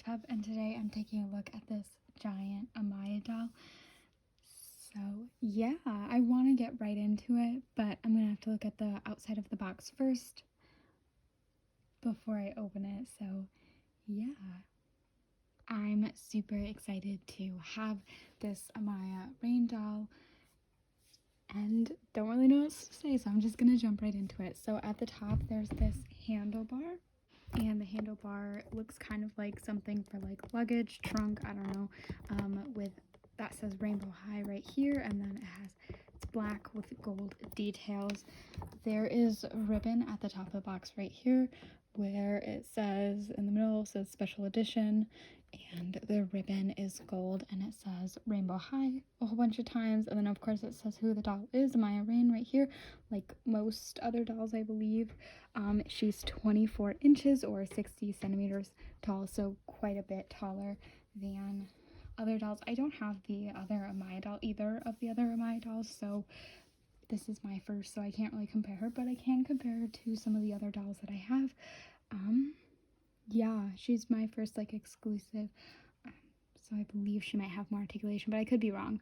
Pub, and today I'm taking a look at this giant Amaya doll. So yeah, I want to get right into it, but I'm gonna have to look at the outside of the box first before I open it. So yeah, I'm super excited to have this Amaya rain doll and don't really know what to say, so I'm just gonna jump right into it. So at the top there's this handlebar, and the handlebar looks kind of like something for like luggage, trunk, I don't know, with that says Rainbow High right here, and then it's black with gold details. There is a ribbon at the top of the box right here where it says, in the middle, it says special edition, and the ribbon is gold and it says Rainbow High a whole bunch of times, and then of course it says who the doll is, Amaya Rain, right here, like most other dolls I believe. She's 24 inches or 60 centimeters tall, so quite a bit taller than other dolls. I don't have the other Amaya doll, either of the other Amaya dolls, so this is my first, so I can't really compare her, but I can compare her to some of the other dolls that I have. Yeah, she's my first like exclusive, so I believe she might have more articulation, but I could be wrong.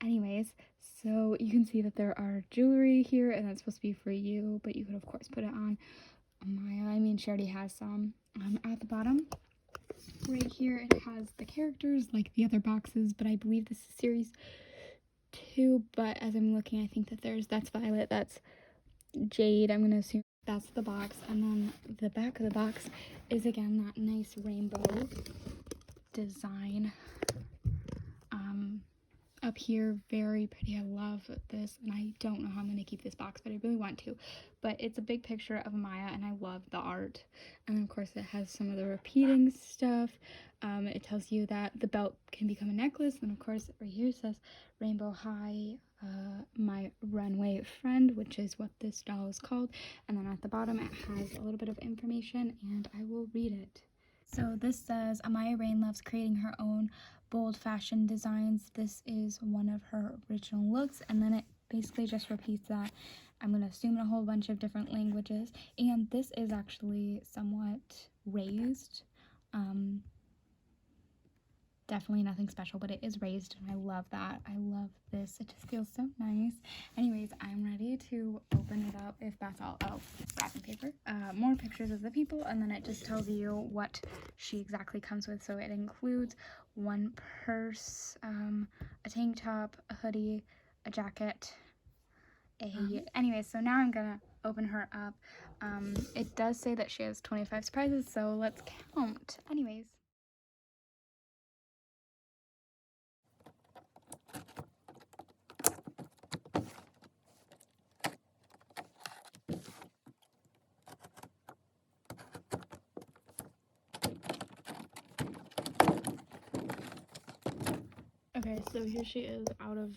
Anyways, so you can see that there are jewelry here, and that's supposed to be for you, but you could of course put it on Amaya. I mean, she already has some. At the bottom right here it has the characters like the other boxes, but I believe this is series 2, but as I'm looking I think that that's Violet, that's Jade, I'm gonna assume that's the box, and then the back of the box is again that nice rainbow design up here. Very pretty. I love this, and I don't know how I'm gonna keep this box, but I really want to. But it's a big picture of Amaya, and I love the art. And then of course it has some of the repeating stuff. It tells you that the belt can become a necklace, and of course right here it says Rainbow High, my runway friend, which is what this doll is called. And then at the bottom it has a little bit of information, and I will read it. So this says, Amaya Rain loves creating her own bold fashion designs. This is one of her original looks, and then it basically just repeats that. I'm going to assume in a whole bunch of different languages, and this is actually somewhat raised. Definitely nothing special, but it is raised, and I love that. I love this. It just feels so nice. Anyways, I'm ready to open it up, if that's all. Oh, wrapping paper. More pictures of the people, and then it just tells you what she exactly comes with. So it includes one purse, a tank top, a hoodie, a jacket, anyways, so now I'm gonna open her up. It does say that she has 25 surprises, so let's count. Anyways. Okay, so here she is out of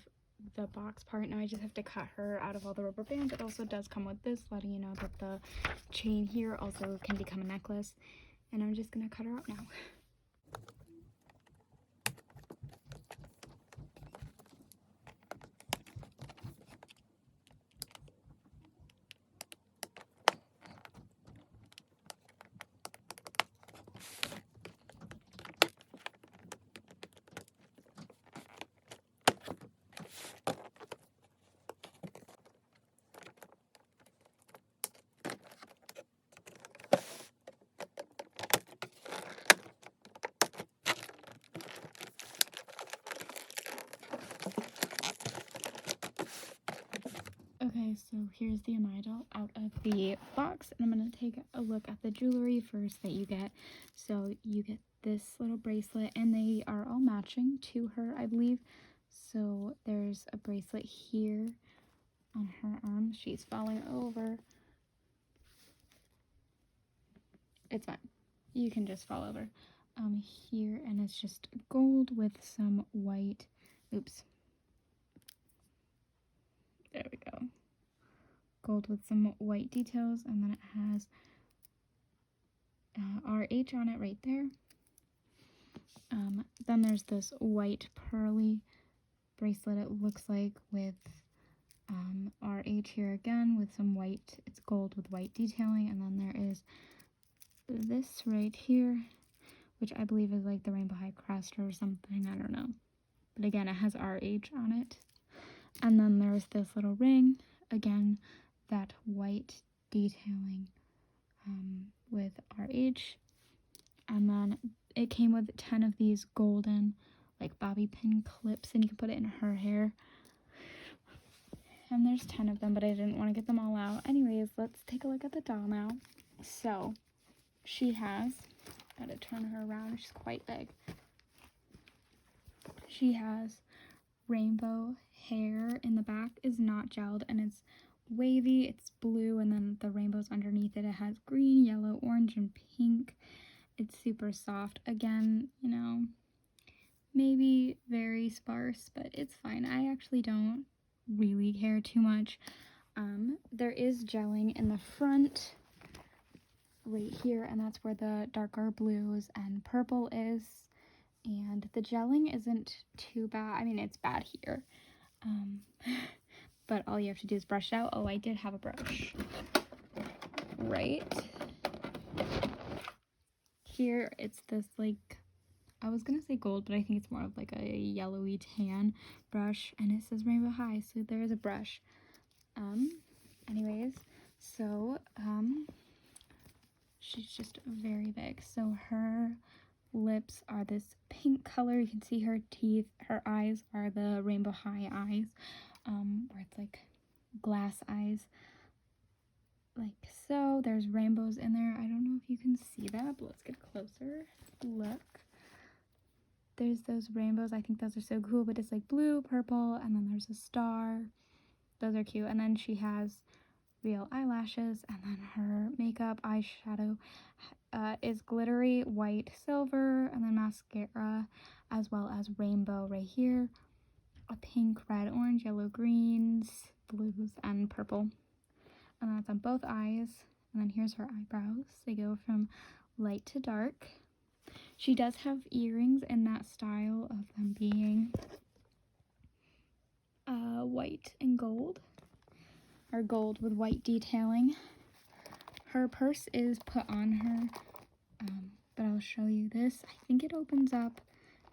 the box part. Now I just have to cut her out of all the rubber bands. It also does come with this, letting you know that the chain here also can become a necklace. And I'm just gonna cut her out now. Okay, so here's the Amaya doll out of the box, and I'm going to take a look at the jewelry first that you get. So you get this little bracelet, and they are all matching to her, I believe. So there's a bracelet here on her arm. She's falling over. It's fine. You can just fall over. Here, and it's just gold with some white. Oops. There we go. Gold with some white details, and then it has RH on it right there. Then there's this white pearly bracelet, it looks like, with RH here again with some white. It's gold with white detailing, and then there is this right here which I believe is like the Rainbow High Crest or something, I don't know. But again, it has RH on it. And then there's this little ring, again, that white detailing with RH. And then it came with 10 of these golden like bobby pin clips, and you can put it in her hair. And there's 10 of them, but I didn't want to get them all out. Anyways, let's take a look at the doll now. So she has, gotta turn her around, she's quite big. She has rainbow hair in the back, is not gelled, and it's wavy, it's blue, and then the rainbows underneath it. It has green, yellow, orange, and pink. It's super soft. Again, you know, maybe very sparse, but it's fine. I actually don't really care too much. There is gelling in the front right here, and that's where the darker blues and purple is. And the gelling isn't too bad. I mean, it's bad here. But all you have to do is brush it out. Oh, I did have a brush. Right here, it's this like, I was gonna say gold, but I think it's more of like a yellowy tan brush, and it says Rainbow High, so there is a brush. Anyways, so she's just very big. So her lips are this pink color. You can see her teeth. Her eyes are the Rainbow High eyes, where it's like glass eyes, like so. There's rainbows in there. I don't know if you can see that, but let's get closer. Look. There's those rainbows. I think those are so cool, but it's like blue, purple, and then there's a star. Those are cute. And then she has real eyelashes, and then her makeup, eyeshadow is glittery white, silver, and then mascara, as well as rainbow right here, a pink, red, orange, yellow, greens, blues, and purple. And that's on both eyes. And then here's her eyebrows. They go from light to dark. She does have earrings in that style of them being white and gold, or gold with white detailing. Her purse is put on her, but I'll show you this. I think it opens up,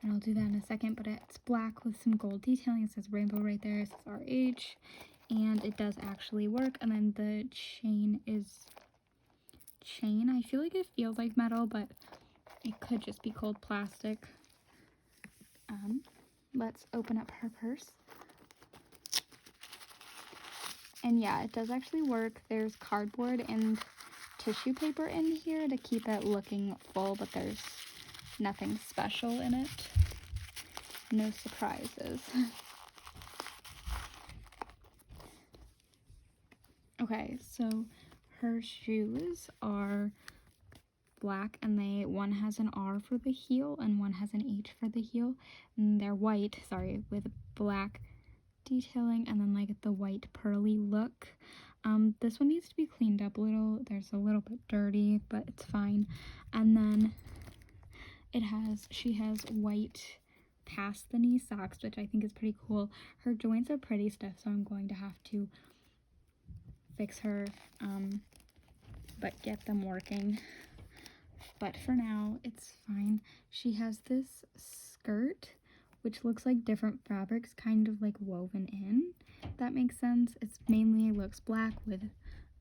and I'll do that in a second, but it's black with some gold detailing. It says rainbow right there. It says RH, and it does actually work. And then the chain is chain. I feel like it feels like metal, but it could just be cold plastic. Let's open up her purse. And yeah, it does actually work. There's cardboard and tissue paper in here to keep it looking full, but there's nothing special in it. No surprises. Okay, so her shoes are black, and one has an R for the heel and one has an H for the heel, and they're white, sorry, with black detailing and then like the white pearly look. This one needs to be cleaned up a little. There's a little bit dirty, but it's fine. And then she has white past the knee socks, which I think is pretty cool. Her joints are pretty stiff, so I'm going to have to fix her, but get them working. But for now, it's fine. She has this skirt, which looks like different fabrics kind of like woven in. That makes sense. It's mainly looks black with,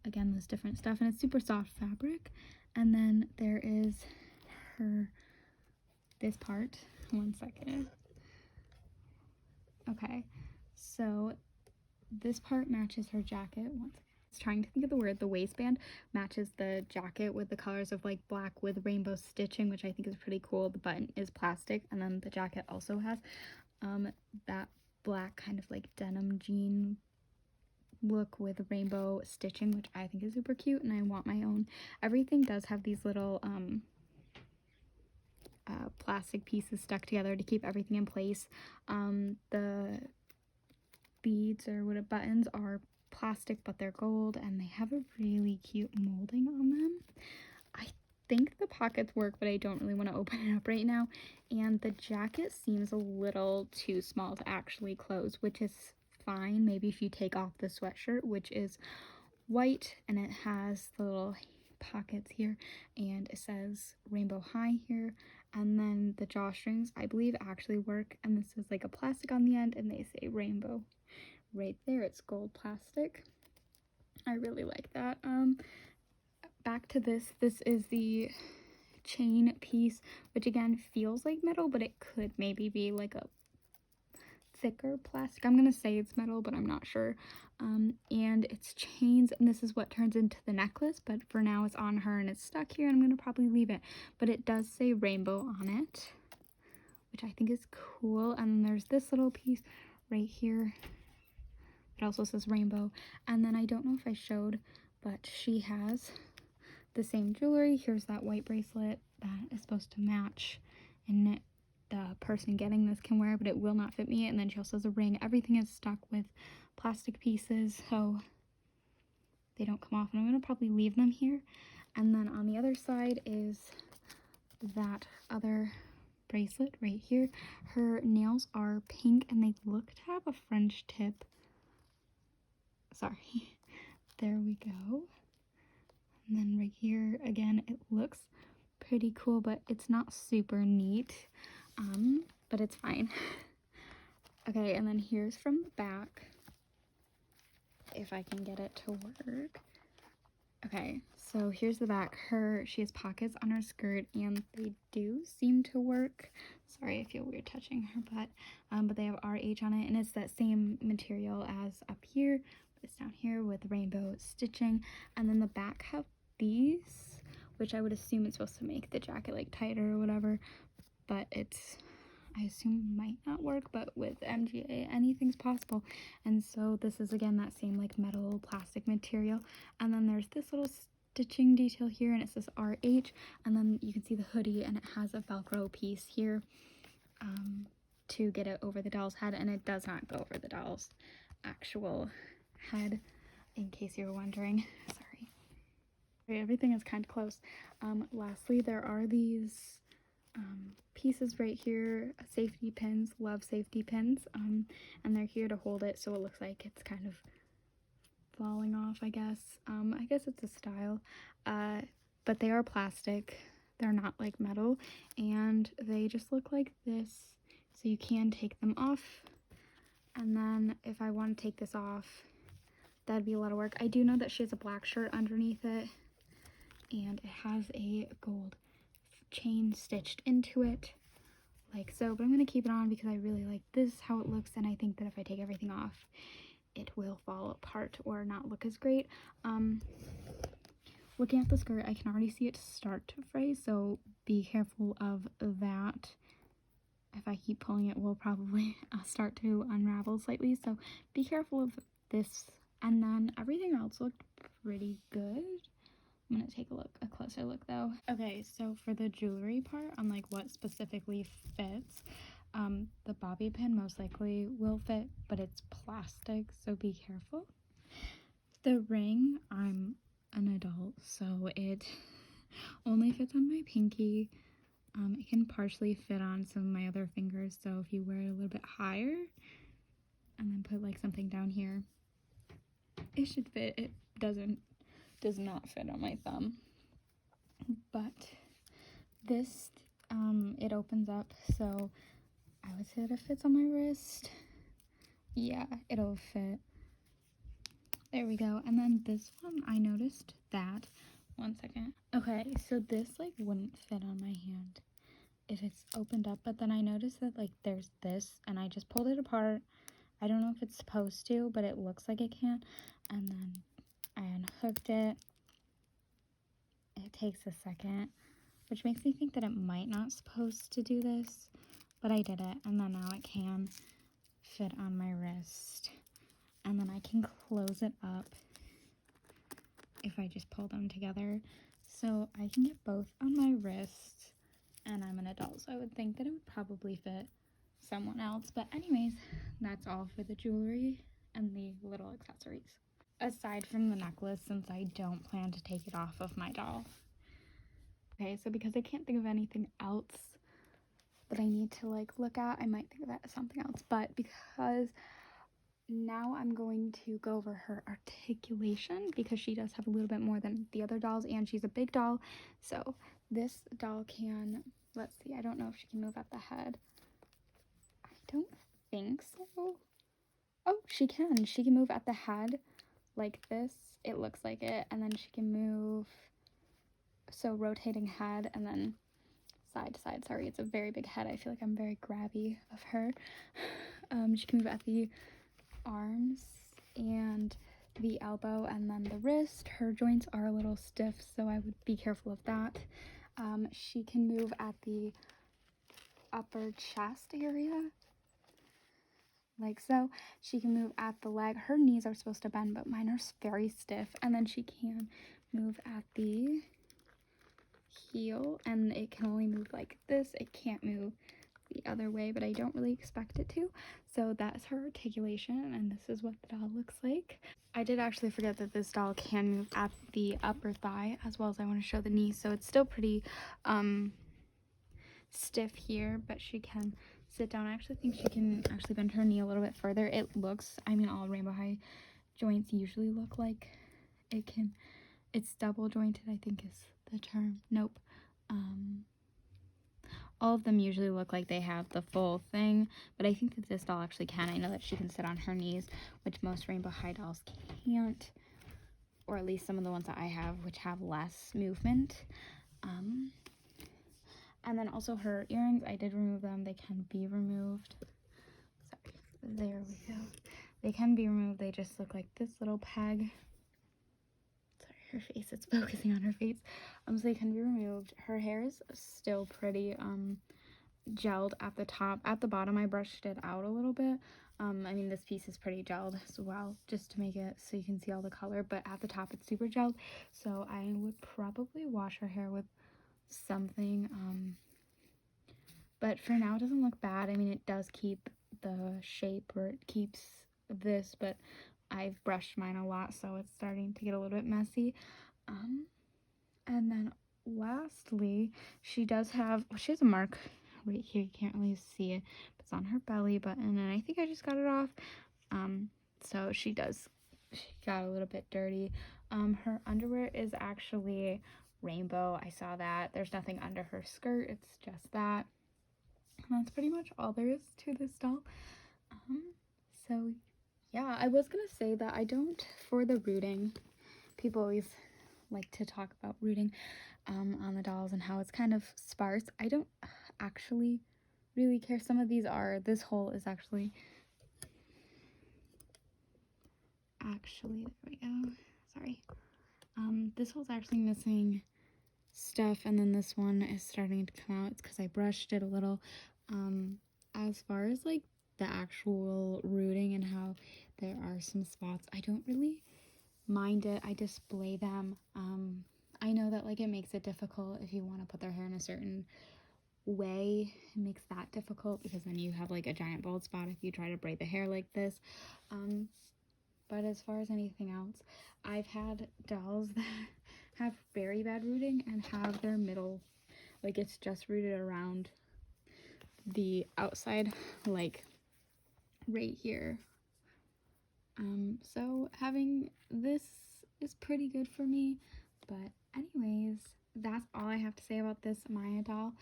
again, this different stuff, and it's super soft fabric. And then there is this part. One second. Okay, so this part matches her jacket. One second. I was trying to think of the word. The waistband matches the jacket with the colors of like black with rainbow stitching, which I think is pretty cool. The button is plastic, and then the jacket also has that black kind of like denim jean look with rainbow stitching, which I think is super cute, and I want my own. Everything does have these little plastic pieces stuck together to keep everything in place. The beads or buttons are plastic, but they're gold, and they have a really cute molding on them. I think the pockets work, but I don't really want to open it up right now. And the jacket seems a little too small to actually close, which is fine. Maybe if you take off the sweatshirt, which is white, and it has the little pockets here, and it says Rainbow High here. And then the drawstrings, I believe, actually work, and this is like a plastic on the end, and they say Rainbow right there. It's gold plastic. I really like that. Back to this is the chain piece, which again feels like metal, but it could maybe be like a thicker plastic. I'm gonna say it's metal, but I'm not sure. And it's chains, and this is what turns into the necklace, but for now it's on her and it's stuck here, and I'm gonna probably leave it. But it does say Rainbow on it, which I think is cool. And then there's this little piece right here. It also says Rainbow. And then I don't know if I showed, but she has the same jewelry. Here's that white bracelet that is supposed to match, and the person getting this can wear, but it will not fit me. And then she also has a ring. Everything is stuck with plastic pieces, so they don't come off, and I'm gonna probably leave them here. And then on the other side is that other bracelet right here. Her nails are pink, and they look to have a French tip. Sorry. There we go. And then right here, again, it looks pretty cool, but it's not super neat. But it's fine. Okay, and then here's from the back, if I can get it to work. Okay, so here's the back. She has pockets on her skirt, and they do seem to work. Sorry, I feel weird touching her butt. But they have RH on it, and it's that same material as up here, but it's down here with rainbow stitching. And then the back have these, which I would assume it's supposed to make the jacket like tighter or whatever, but I assume might not work, but with MGA anything's possible. And so this is again that same like metal plastic material, and then there's this little stitching detail here, and it says RH, and then you can see the hoodie, and it has a Velcro piece here to get it over the doll's head, and it does not go over the doll's actual head, in case you were wondering. Sorry. Okay, everything is kind of close. Lastly, there are these pieces right here, safety pins. Love safety pins, and they're here to hold it so it looks like it's kind of falling off, I guess. I guess it's a style, but they are plastic. They're not like metal, and they just look like this, so you can take them off. And then if I want to take this off, that'd be a lot of work. I do know that she has a black shirt underneath it, and it has a gold chain stitched into it like so, but I'm going to keep it on because I really like this, how it looks, and I think that if I take everything off, it will fall apart or not look as great. Looking at the skirt, I can already see it start to fray, so be careful of that. If I keep pulling it, will probably start to unravel slightly, so be careful of this. And then everything else looked pretty good. I'm gonna take a closer look though. Okay, so for the jewelry part, on like what specifically fits, the bobby pin most likely will fit, but it's plastic, so be careful. The ring, I'm an adult, so it only fits on my pinky. It can partially fit on some of my other fingers, so if you wear it a little bit higher and then put like something down here, it should fit. It does not fit on my thumb, but this it opens up, so I would say that it fits on my wrist. Yeah, it'll fit. There we go. And then this one, I noticed that, one second. Okay, so this like wouldn't fit on my hand if it's opened up, but then I noticed that like there's this, and I just pulled it apart. I don't know if it's supposed to, but it looks like it can. And then I unhooked it. It takes a second, which makes me think that it might not supposed to do this, but I did it, and then now it can fit on my wrist, and then I can close it up if I just pull them together, so I can get both on my wrist, and I'm an adult, so I would think that it would probably fit someone else. But anyways, that's all for the jewelry and the little accessories, aside from the necklace, since I don't plan to take it off of my doll. Okay, so because I can't think of anything else that I need to like look at, I might think of that as something else, but because now I'm going to go over her articulation because she does have a little bit more than the other dolls, and she's a big doll. So this doll can, let's see, I don't know if she can move at the head. I don't think so. Oh, she can. She can move at the head like this. It looks like it. And then she can move, so rotating head and then side to side. Sorry, it's a very big head. I feel like I'm very grabby of her. She can move at the arms and the elbow and then the wrist. Her joints are a little stiff, so I would be careful of that. She can move at the upper chest area, like so. She can move at the leg. Her knees are supposed to bend, but mine are very stiff. And then she can move at the heel, and it can only move like this. It can't move the other way, but I don't really expect it to. So that's her articulation, and this is what the doll looks like. I did actually forget that this doll can move at the upper thigh as well as I want to show the knee, so it's still pretty stiff here, but she can sit down. I actually think she can actually bend her knee a little bit further. It looks, I mean, all Rainbow High joints usually look like it can, it's double jointed, I think is the term. Nope. All of them usually look like they have the full thing, but I think that this doll actually can. I know that she can sit on her knees, which most Rainbow High dolls can't, or at least some of the ones that I have, which have less movement. And then also her earrings, I did remove them. They can be removed. Sorry, there we go. They can be removed. They just look like this little peg. Sorry, her face, it's focusing on her face. So they can be removed. Her hair is still pretty gelled at the top. At the bottom, I brushed it out a little bit. I mean, this piece is pretty gelled as well, just to make it so you can see all the color, but at the top it's super gelled. So I would probably wash her hair with something, but for now it doesn't look bad. I mean, it does keep the shape, or it keeps this, but I've brushed mine a lot, so it's starting to get a little bit messy. And then lastly, she does have, well, she has a mark right here. You can't really see it, but it's on her belly button, and I think I just got it off. So she got a little bit dirty. Her underwear is actually rainbow. I saw that. There's nothing under her skirt. It's just that. And that's pretty much all there is to this doll. So yeah, I was gonna say that I don't, for the rooting, people always like to talk about rooting on the dolls and how it's kind of sparse. I don't actually really care. Some of these are, this hole is actually, there we go, sorry. This hole's actually missing stuff, and then this one is starting to come out. It's because I brushed it a little. As far as like the actual rooting and how there are some spots, I don't really mind it. I display them. I know that like it makes it difficult if you want to put their hair in a certain way. It makes that difficult because then you have like a giant bald spot if you try to braid the hair like this. But as far as anything else, I've had dolls that have very bad rooting and have their middle, like it's just rooted around the outside, like right here. So having this is pretty good for me. But anyways, that's all I have to say about this Amaya doll,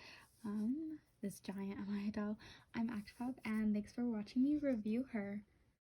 this giant Amaya doll. I'm Active, and thanks for watching me review her.